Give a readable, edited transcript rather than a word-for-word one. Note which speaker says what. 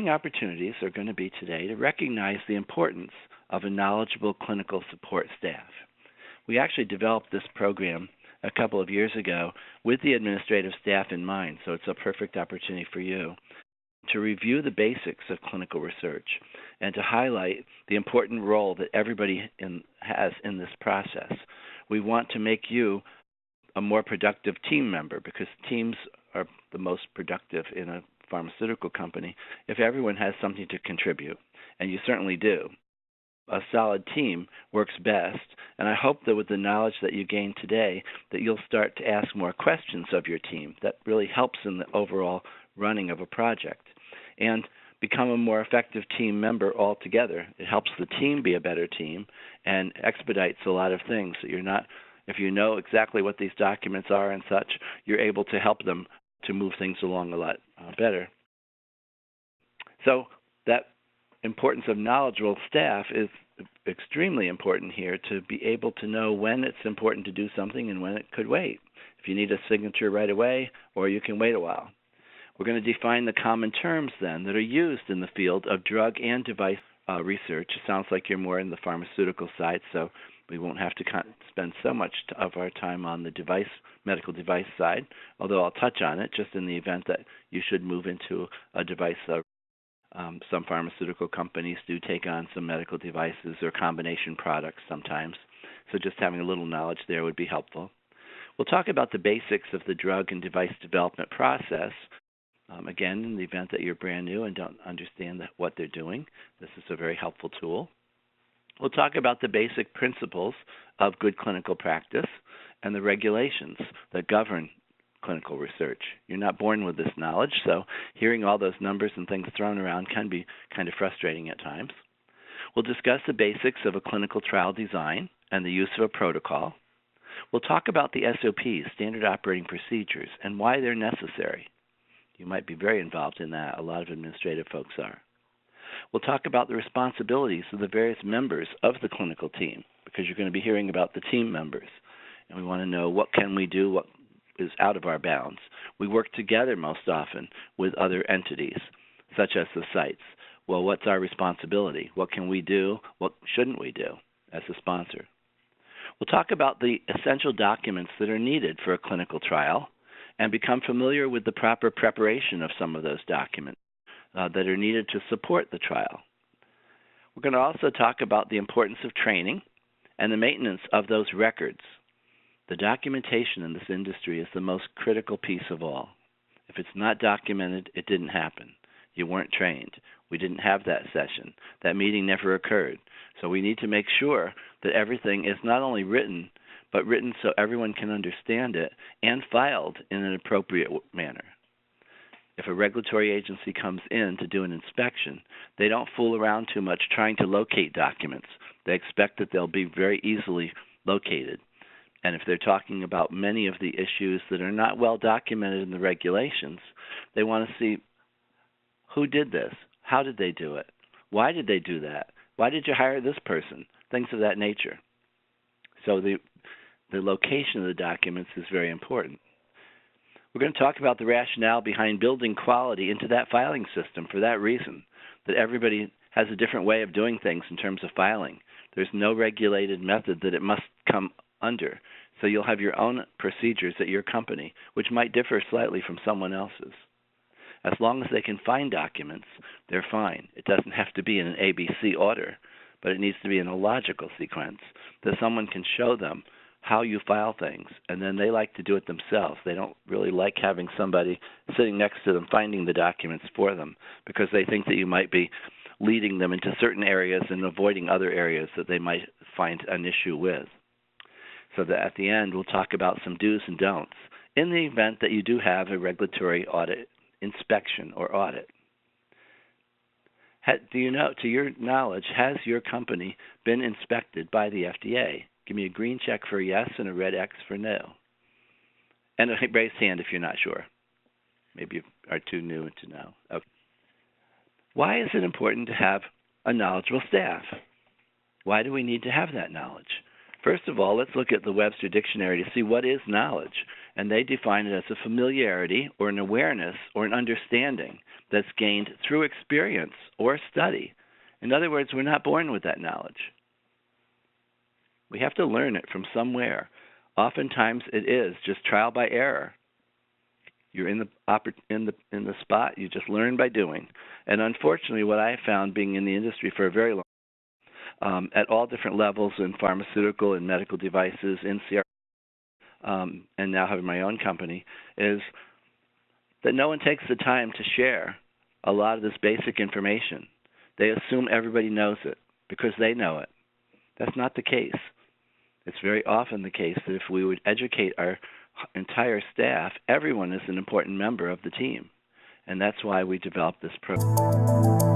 Speaker 1: learning opportunities are going to be today to recognize the importance of a knowledgeable clinical support staff. We actually developed this program a couple of years ago with the administrative staff in mind, so it's a perfect opportunity for you to review the basics of clinical research and to highlight the important role that everybody has in this process. We want to make you a more productive team member, because teams are the most productive in a pharmaceutical company if everyone has something to contribute, and you certainly do. A solid team works best, and I hope that with the knowledge that you gain today that you'll start to ask more questions of your team. That really helps in the overall running of a project, and become a more effective team member altogether. It helps the team be a better team and expedites a lot of things. That you're not, if you know exactly what these documents are and such, you're able to help them to move things along a lot better. So that importance of knowledgeable staff is extremely important here, to be able to know when it's important to do something and when it could wait. If you need a signature right away, or you can wait a while. We're going to define the common terms then that are used in the field of drug and device research. It sounds like you're more in the pharmaceutical side, so we won't have to spend so much of our time on the medical device side, although I'll touch on it just in the event that you should move into a device. Some pharmaceutical companies do take on some medical devices or combination products sometimes, so just having a little knowledge there would be helpful. We'll talk about the basics of the drug and device development process. Again, in the event that you're brand new and don't understand what they're doing, this is a very helpful tool. We'll talk about the basic principles of good clinical practice and the regulations that govern clinical research. You're not born with this knowledge, so hearing all those numbers and things thrown around can be kind of frustrating at times. We'll discuss the basics of a clinical trial design and the use of a protocol. We'll talk about the SOPs, standard operating procedures, and why they're necessary. You might be very involved in that. A lot of administrative folks are. We'll talk about the responsibilities of the various members of the clinical team, because you're going to be hearing about the team members. And we want to know what can we do, what is out of our bounds. We work together most often with other entities, such as the sites. Well, what's our responsibility? What can we do? What shouldn't we do as a sponsor? We'll talk about the essential documents that are needed for a clinical trial and become familiar with the proper preparation of some of those documents that are needed to support the trial. We're going to also talk about the importance of training and the maintenance of those records. The documentation in this industry is the most critical piece of all. If it's not documented, it didn't happen. You weren't trained. We didn't have that session. That meeting never occurred. So we need to make sure that everything is not only written, but written so everyone can understand it and filed in an appropriate manner. If a regulatory agency comes in to do an inspection, they don't fool around too much trying to locate documents. They expect that they'll be very easily located. And if they're talking about many of the issues that are not well documented in the regulations, they want to see who did this, how did they do it, why did they do that, why did you hire this person, things of that nature. So the location of the documents is very important. We're going to talk about the rationale behind building quality into that filing system for that reason, that everybody has a different way of doing things in terms of filing. There's no regulated method that it must come under. So you'll have your own procedures at your company, which might differ slightly from someone else's. As long as they can find documents, they're fine. It doesn't have to be in an ABC order, but it needs to be in a logical sequence that someone can show them how you file things, and then they like to do it themselves. They don't really like having somebody sitting next to them finding the documents for them, because they think that you might be leading them into certain areas and avoiding other areas that they might find an issue with. So that at the end, we'll talk about some do's and don'ts in the event that you do have a regulatory audit, inspection, or audit. Do you know, to your knowledge, has your company been inspected by the FDA? Give me a green check for yes and a red X for no. And a raised hand if you're not sure. Maybe you are too new to know. Okay. Why is it important to have a knowledgeable staff? Why do we need to have that knowledge? First of all, let's look at the Webster Dictionary to see what is knowledge. And they define it as a familiarity or an awareness or an understanding that's gained through experience or study. In other words, we're not born with that knowledge. We have to learn it from somewhere. Oftentimes it is just trial by error. You're in the spot, you just learn by doing. And unfortunately, what I have found being in the industry for a very long time, at all different levels in pharmaceutical and medical devices, in CR, and now having my own company, is that no one takes the time to share a lot of this basic information. They assume everybody knows it because they know it. That's not the case. It's very often the case that if we would educate our entire staff, everyone is an important member of the team. And that's why we developed this program.